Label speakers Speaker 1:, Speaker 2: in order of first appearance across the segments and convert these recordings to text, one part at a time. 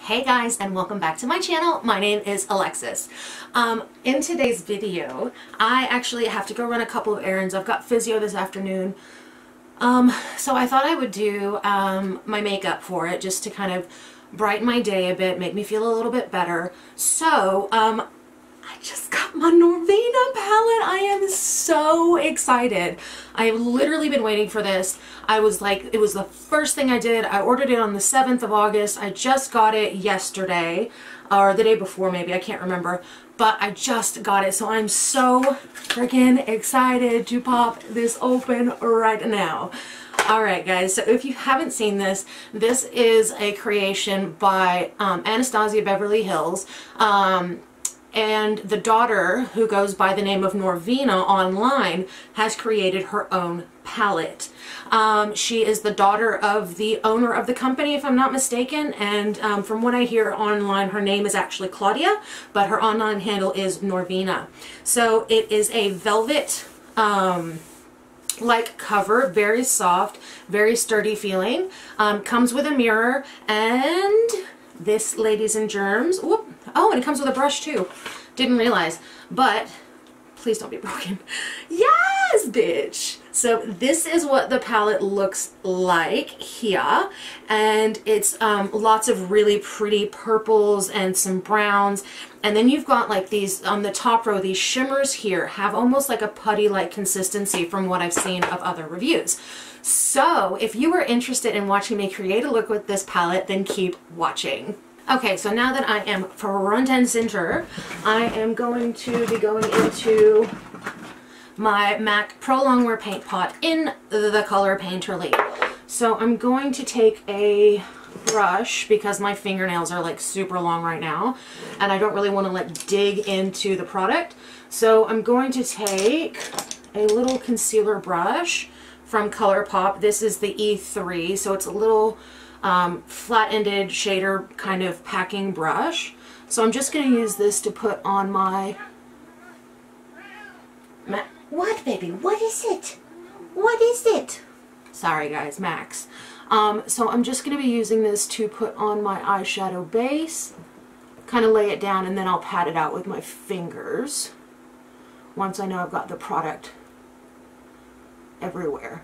Speaker 1: Hey guys, and welcome back to my channel. My name is Alexis. In today's video, I actually have to go run a couple of errands. I've got physio this afternoon. So I thought I would do my makeup for it just to kind of brighten my day a bit, make me feel a little bit better. So I just got my Norvina palette. I am so excited. I have literally been waiting for this. I was like, it was the first thing I did. I ordered it on the 7th of August. I just got it yesterday, or the day before maybe, I can't remember. But I just got it, so I'm so freaking excited to pop this open right now. Alright guys, so if you haven't seen this, this is a creation by Anastasia Beverly Hills. And the daughter, who goes by the name of Norvina online, has created her own palette. She is the daughter of the owner of the company, if I'm not mistaken, and from what I hear online, her name is actually Claudia, but her online handle is Norvina. So it is a velvet like cover, very soft, very sturdy feeling. Comes with a mirror, and this, ladies and germs, whoop. Oh, and it comes with a brush too. Didn't realize, but please don't be broken. Yes, bitch! So this is what the palette looks like here, and it's lots of really pretty purples and some browns, and then you've got like these on the top row, these shimmers here have almost like a putty-like consistency from what I've seen of other reviews. So if you are interested in watching me create a look with this palette, then keep watching. Okay, so now that I am front and center, I am going to be going into my MAC Pro Longwear Paint Pot in the color Painterly. So I'm going to take a brush because my fingernails are like super long right now and I don't really want to like dig into the product. So I'm going to take a little concealer brush from ColourPop. This is the E3, so it's a little flat-ended shader kind of packing brush. So I'm just going to use this to put on my... What, baby? What is it? What is it? Sorry, guys, Max. So I'm just going to be using this to put on my eyeshadow base, kind of lay it down, and then I'll pat it out with my fingers once I know I've got the product everywhere.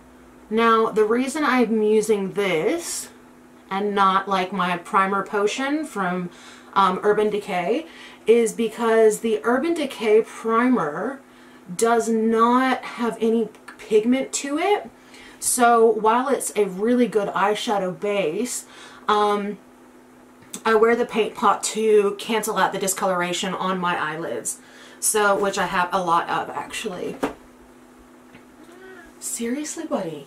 Speaker 1: Now, the reason I'm using this and not like my primer potion from Urban Decay is because the Urban Decay primer does not have any pigment to it. So while it's a really good eyeshadow base, I wear the paint pot to cancel out the discoloration on my eyelids. So, which I have a lot of actually. Seriously, buddy?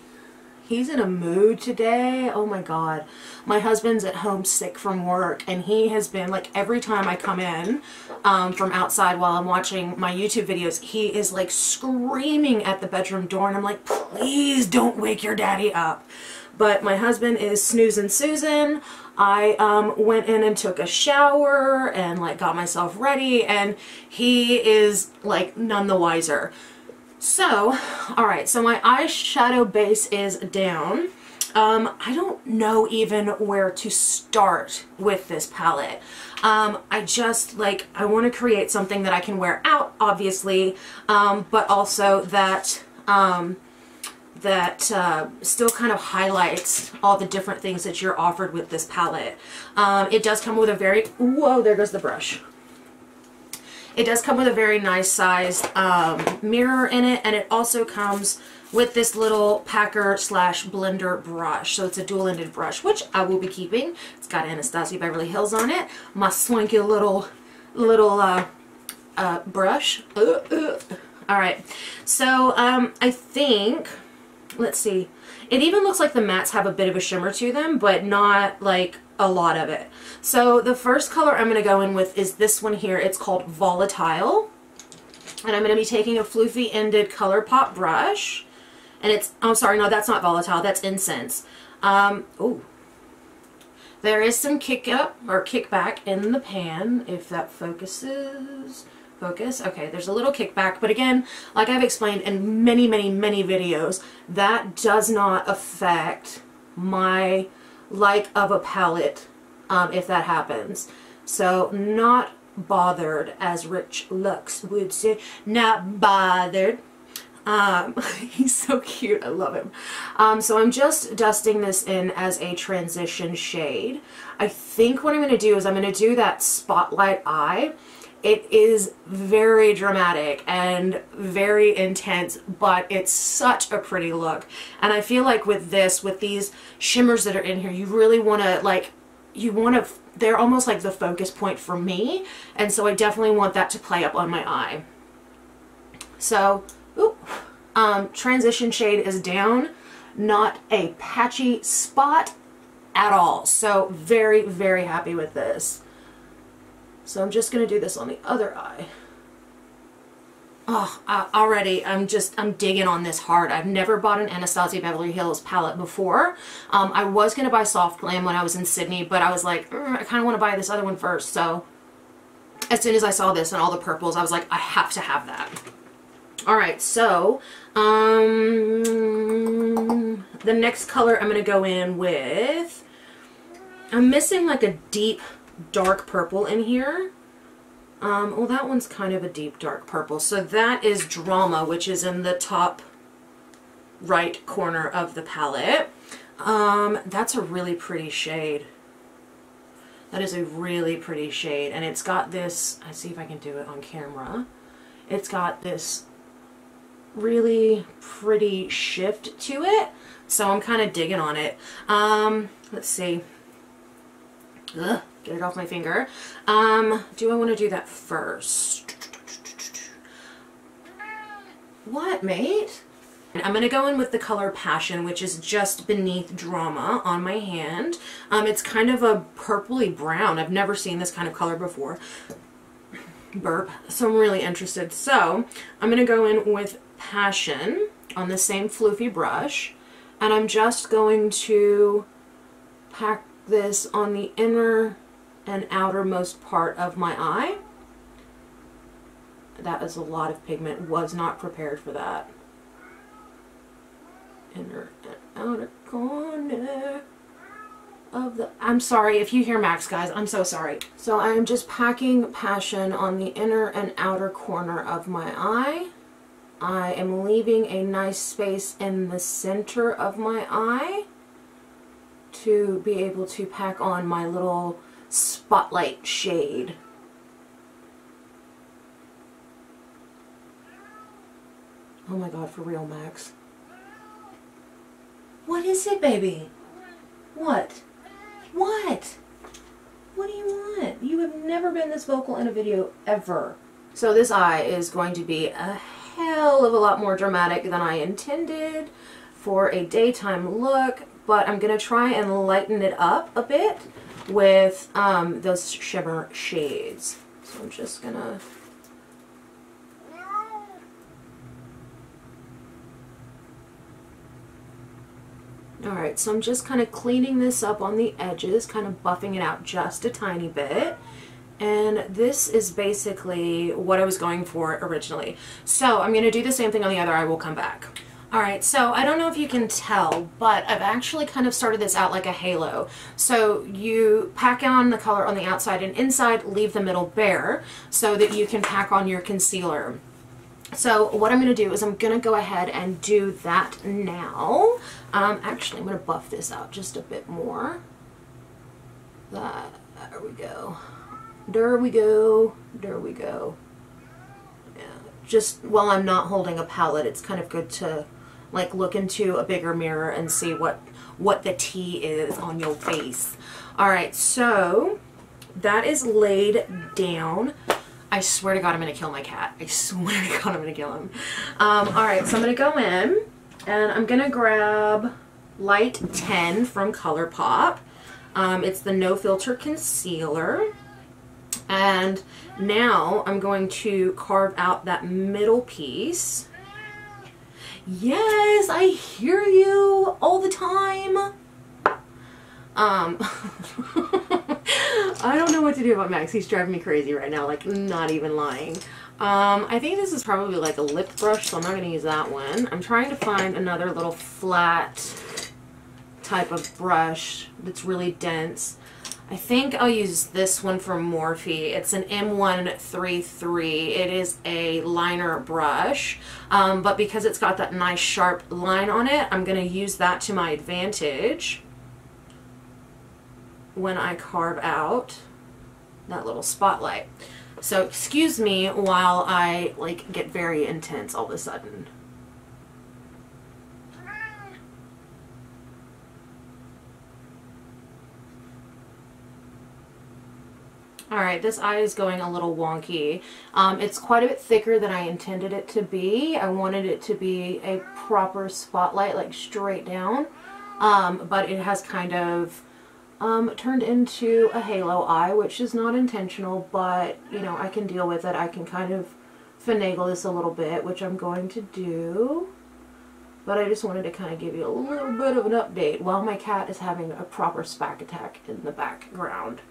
Speaker 1: He's in a mood today. Oh my god. My husband's at home sick from work, and he has been like, every time I come in from outside while I'm watching my YouTube videos, he is like screaming at the bedroom door, and I'm like, please don't wake your daddy up. But my husband is snoozing Susan. I went in and took a shower and like got myself ready, and he is like none the wiser. So, alright, so my eyeshadow base is down. I don't know even where to start with this palette. I just, like, I want to create something that I can wear out, obviously, but also that, still kind of highlights all the different things that you're offered with this palette. It does come with a very, whoa, there goes the brush. It does come with a very nice sized mirror in it, and it also comes with this little packer slash blender brush. So it's a dual-ended brush, which I will be keeping. It's got Anastasia Beverly Hills on it. My swanky little brush. Alright, so I think, let's see. It even looks like the mattes have a bit of a shimmer to them, but not like a lot of it. So the first color I'm going to go in with is this one here. It's called Volatile. And I'm going to be taking a floofy ended ColourPop brush. And it's, oh sorry, no, that's not Volatile, that's Incense. Oh, there is some kick up or kickback in the pan, if that focuses. Focus. Okay, there's a little kickback, but again, like I've explained in many videos, that does not affect my like of a palette if that happens. So not bothered, as Rich Lux would say. Not bothered. He's so cute. I love him. So I'm just dusting this in as a transition shade. I think what I'm going to do is I'm going to do that spotlight eye. It is very dramatic and very intense, but it's such a pretty look. And I feel like with this, with these shimmers that are in here, you really want to like, they're almost like the focus point for me. And so I definitely want that to play up on my eye. So, transition shade is down, not a patchy spot at all. So very, very happy with this. So I'm just going to do this on the other eye. Oh, already I'm digging on this hard. I've never bought an Anastasia Beverly Hills palette before. I was going to buy Soft Glam when I was in Sydney, but I was like, I kind of want to buy this other one first. So as soon as I saw this and all the purples, I was like, I have to have that. All right, so the next color I'm going to go in with, I'm missing like a deep dark purple in here. Well, that one's kind of a deep dark purple. So that is Drama, which is in the top right corner of the palette. That's a really pretty shade. That is a really pretty shade. And it's got this, I see if I can do it on camera. It's got this really pretty shift to it. So I'm kind of digging on it. Let's see. Ugh, get it off my finger. Do I want to do that first? What, mate? I'm going to go in with the color Passion, which is just beneath Drama on my hand. It's kind of a purpley brown. I've never seen this kind of color before. Burp. So I'm really interested. So I'm going to go in with Passion on the same floofy brush. And I'm just going to pack this on the inner and outermost part of my eye. That is a lot of pigment. Was not prepared for that. Inner and outer corner of the... I'm sorry if you hear Max, guys. I'm so sorry. So I am just packing Passion on the inner and outer corner of my eye. I am leaving a nice space in the center of my eye to be able to pack on my little spotlight shade. Oh my god, for real, Max. What is it, baby? What? What? What do you want? You have never been this vocal in a video, ever. So this eye is going to be a hell of a lot more dramatic than I intended for a daytime look, but I'm going to try and lighten it up a bit with those shimmer shades. So I'm just going to... Alright, so I'm just kind of cleaning this up on the edges, kind of buffing it out just a tiny bit. And this is basically what I was going for originally. So I'm going to do the same thing on the other eye. We'll come back. Alright, so I don't know if you can tell, but I've actually kind of started this out like a halo. So you pack on the color on the outside and inside, leave the middle bare so that you can pack on your concealer. So what I'm going to do is I'm going to go ahead and do that now. Actually, I'm going to buff this out just a bit more. There we go. There we go. There we go. Yeah. Just while I'm not holding a palette, it's kind of good to like look into a bigger mirror and see what the tea is on your face. Alright, so that is laid down. I swear to God I'm going to kill my cat. I swear to God I'm going to kill him. Alright, so I'm going to go in and I'm going to grab Light 10 from ColourPop. It's the No Filter Concealer. And now I'm going to carve out that middle piece. Yes, I hear you all the time. I don't know what to do about Max. He's driving me crazy right now, like not even lying. I think this is probably like a lip brush, so I'm not going to use that one. I'm trying to find another little flat type of brush that's really dense. I think I'll use this one from Morphe. It's an M133. It is a liner brush, but because it's got that nice sharp line on it, I'm going to use that to my advantage when I carve out that little spotlight. So excuse me while I like get very intense all of a sudden. Alright, this eye is going a little wonky. It's quite a bit thicker than I intended it to be. I wanted it to be a proper spotlight, like straight down. But it has kind of turned into a halo eye, which is not intentional, but, you know, I can deal with it. I can kind of finagle this a little bit, which I'm going to do. But I just wanted to kind of give you a little bit of an update while my cat is having a proper spack attack in the background.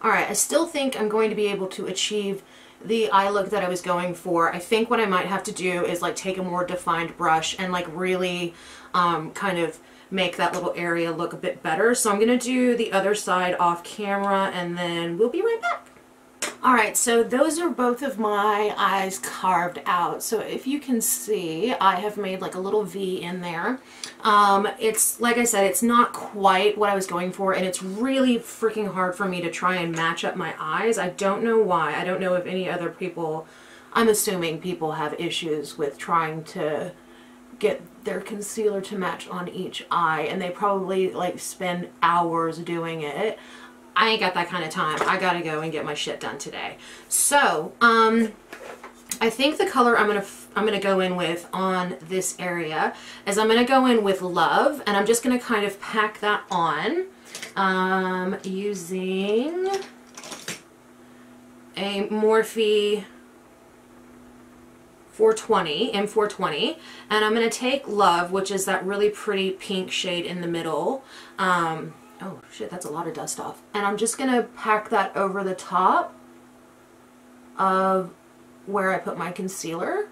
Speaker 1: Alright, I still think I'm going to be able to achieve the eye look that I was going for. I think what I might have to do is like take a more defined brush and like really kind of make that little area look a bit better. So I'm going to do the other side off camera and then we'll be right back. Alright, so those are both of my eyes carved out. So if you can see, I have made like a little V in there. It's, like I said, it's not quite what I was going for, and it's really freaking hard for me to try and match up my eyes. I don't know why. I don't know if any other people, I'm assuming people have issues with trying to get their concealer to match on each eye, and they probably like spend hours doing it. I ain't got that kind of time. I gotta go and get my shit done today. So, I think the color I'm gonna go in with on this area is I'm gonna go in with Love, and I'm just gonna kind of pack that on using a Morphe 420, M420, and I'm gonna take Love, which is that really pretty pink shade in the middle. Oh shit, that's a lot of dust off. And I'm just gonna pack that over the top of where I put my concealer,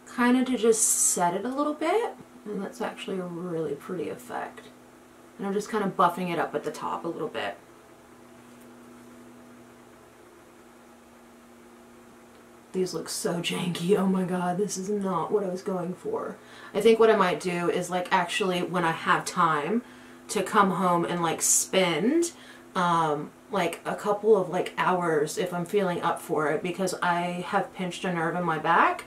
Speaker 1: kind of to just set it a little bit. And that's actually a really pretty effect. And I'm just kind of buffing it up at the top a little bit. These look so janky. Oh my god, this is not what I was going for. I think what I might do is like actually when I have time to come home and like spend like a couple of like hours if I'm feeling up for it, because I have pinched a nerve in my back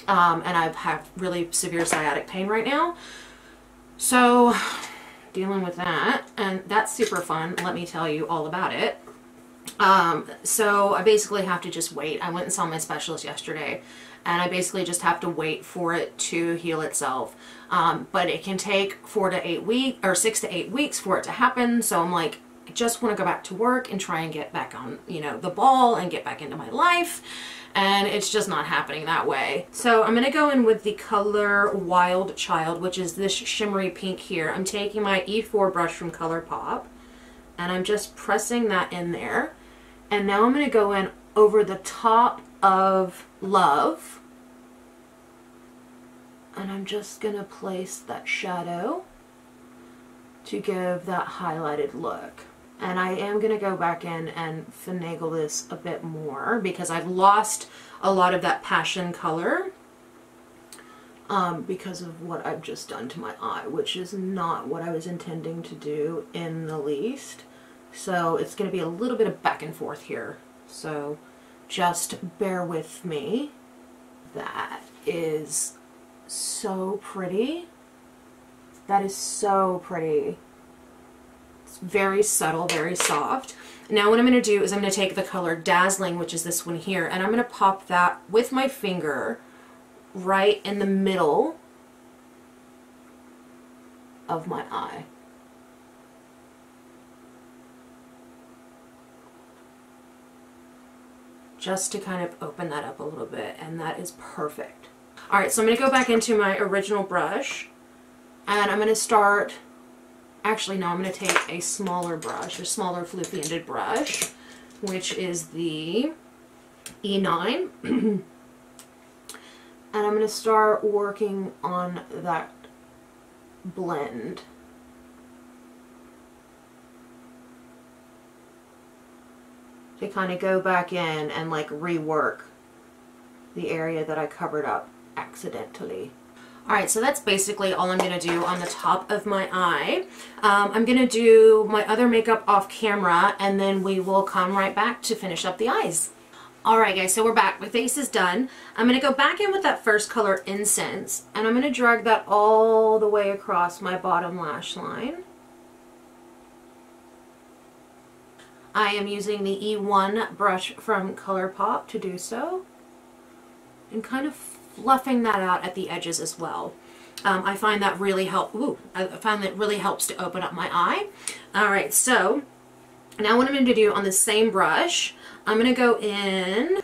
Speaker 1: and I've had really severe sciatic pain right now. So dealing with that, and that's super fun. Let me tell you all about it. So I basically have to just wait. I went and saw my specialist yesterday, and I basically just have to wait for it to heal itself. But it can take 6 to 8 weeks for it to happen. So I'm like, I just want to go back to work and try and get back on, you know, the ball and get back into my life. And it's just not happening that way. So I'm going to go in with the color Wild Child, which is this shimmery pink here. I'm taking my E4 brush from ColourPop, and I'm just pressing that in there. And now I'm going to go in over the top of Love, and I'm just going to place that shadow to give that highlighted look. And I am going to go back in and finagle this a bit more because I've lost a lot of that passion color because of what I've just done to my eye, which is not what I was intending to do in the least. So it's going to be a little bit of back and forth here. So just bear with me. That is so pretty. That is so pretty. It's very subtle, very soft. Now what I'm going to do is I'm going to take the color Dazzling, which is this one here, and I'm going to pop that with my finger right in the middle of my eye. Just to kind of open that up a little bit, and that is perfect. Alright, so I'm going to go back into my original brush, and I'm going to start, actually no, I'm going to take a smaller brush, a smaller floofy-ended brush, which is the E9, and I'm going to start working on that blend. to kind of go back in and like rework the area that I covered up accidentally. Alright, so that's basically all I'm going to do on the top of my eye. I'm going to do my other makeup off camera, and then we will come right back to finish up the eyes. Alright guys, so we're back. My face is done. I'm going to go back in with that first color, Incense, and I'm going to drag that all the way across my bottom lash line. I am using the E1 brush from ColourPop to do so, and kind of fluffing that out at the edges as well. I find that really really helps to open up my eye. All right, so now what I'm going to do on the same brush, I'm going to go in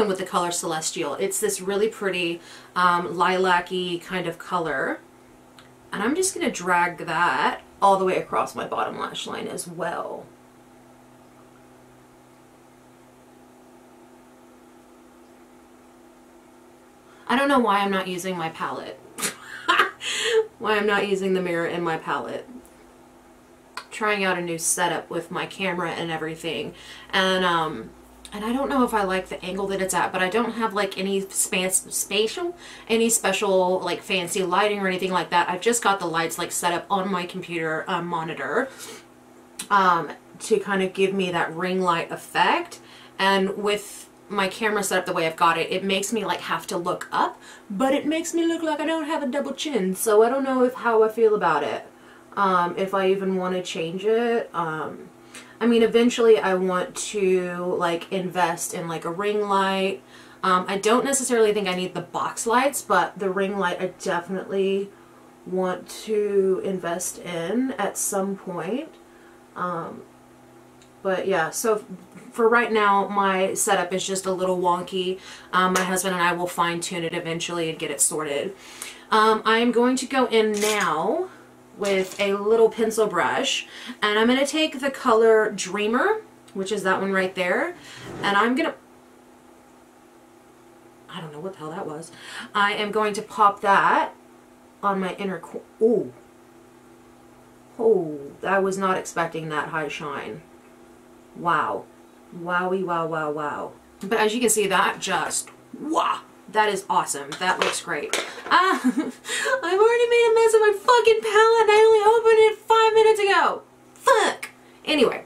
Speaker 1: with the color Celestial. It's this really pretty lilac-y kind of color, and I'm just going to drag that all the way across my bottom lash line as well. I don't know why I'm not using my palette. Why I'm not using the mirror in my palette. Trying out a new setup with my camera and everything. And I don't know if I like the angle that it's at, but I don't have like any special like fancy lighting or anything like that. I've just got the lights like set up on my computer monitor to kind of give me that ring light effect. And with my camera set up the way I've got it, it makes me like have to look up, but it makes me look like I don't have a double chin, so I don't know how I feel about it. If I even want to change it. I mean, eventually I want to like invest in like a ring light. I don't necessarily think I need the box lights, but the ring light I definitely want to invest in at some point. But yeah, so for right now, my setup is just a little wonky. My husband and I will fine tune it eventually and get it sorted. I am going to go in now with a little pencil brush, and I'm going to take the color Dreamer, which is that one right there, and I'm going to, I don't know what the hell that was. I am going to pop that on my inner corner. Ooh. Oh, I was not expecting that high shine. Wow. Wowie, wow, wow, wow. But as you can see, that just, wow, that is awesome. That looks great. I've already made a mess of my fucking palette and I only opened it 5 minutes ago. Fuck. Anyway,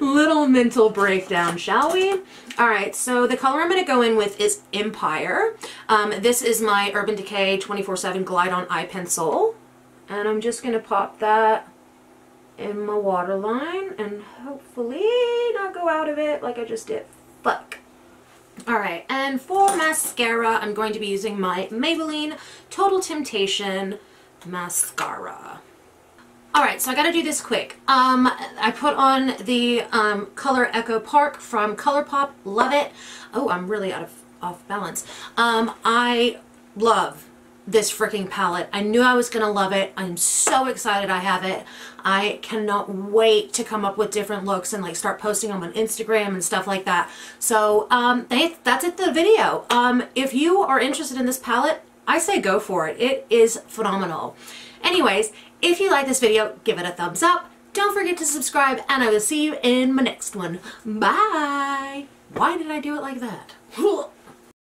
Speaker 1: little mental breakdown, shall we? Alright, so the color I'm going to go in with is Empire. This is my Urban Decay 24/7 Glide On Eye Pencil. And I'm just going to pop that in my waterline and hopefully not go out of it like I just did. Fuck. Alright, and for mascara, I'm going to be using my Maybelline Total Temptation Mascara. Alright, so I gotta do this quick. I put on the color Echo Park from ColourPop. Love it. Oh, I'm really off balance. I love this freaking palette. I knew I was gonna love it. I'm so excited I have it. I cannot wait to come up with different looks and like start posting them on Instagram and stuff like that. So that's it for the video. If you are interested in this palette, I say go for it. It is phenomenal. Anyways, if you like this video, give it a thumbs up. Don't forget to subscribe, and I will see you in my next one. Bye! Why did I do it like that?